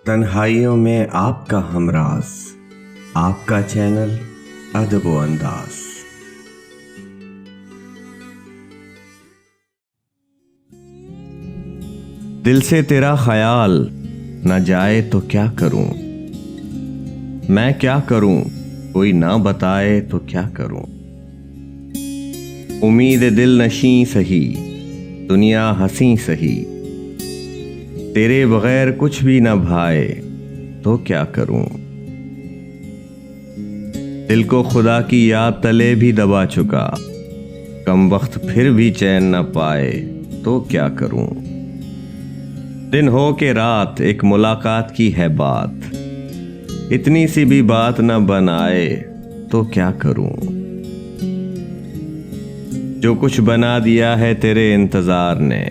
तन्हाइयों में आपका हमराज, आपका चैनल अदब व अंदाज। दिल से तेरा ख्याल न जाए तो क्या करूं, मैं क्या करूं, कोई ना बताए तो क्या करूं। उम्मीद दिल नशी सही, दुनिया हंसी सही, तेरे बगैर कुछ भी न भाए तो क्या करूं। दिल को खुदा की याद तले भी दबा चुका, कम वक्त फिर भी चैन न पाए तो क्या करूं। दिन हो के रात एक मुलाकात की है बात, इतनी सी भी बात न बनाए तो क्या करूं। जो कुछ बना दिया है तेरे इंतजार ने,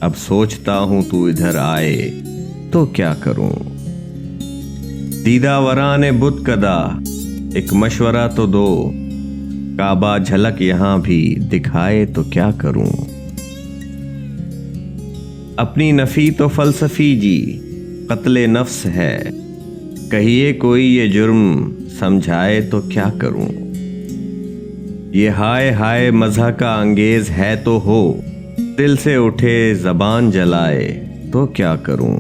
अब सोचता हूं तू इधर आए तो क्या करूं। दीदा वराने बुत कदा एक मशवरा तो दो, काबा झलक यहां भी दिखाए तो क्या करूं। अपनी नफी तो फलसफी जी कत्ले नफ्स है, कहिए कोई ये जुर्म समझाए तो क्या करूं। ये हाय हाय मज़ा का अंगेज है तो हो, दिल से उठे ज़बान जलाए तो क्या करूं।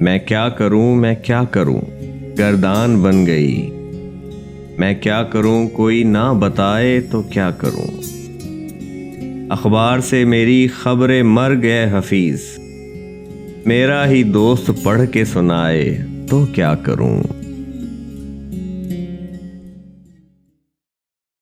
मैं क्या करूं, मैं क्या करूं, गर्दान बन गई। मैं क्या करूं, कोई ना बताए तो क्या करूं। अखबार से मेरी खबरें मर गए हफीज, मेरा ही दोस्त पढ़ के सुनाए तो क्या करूं।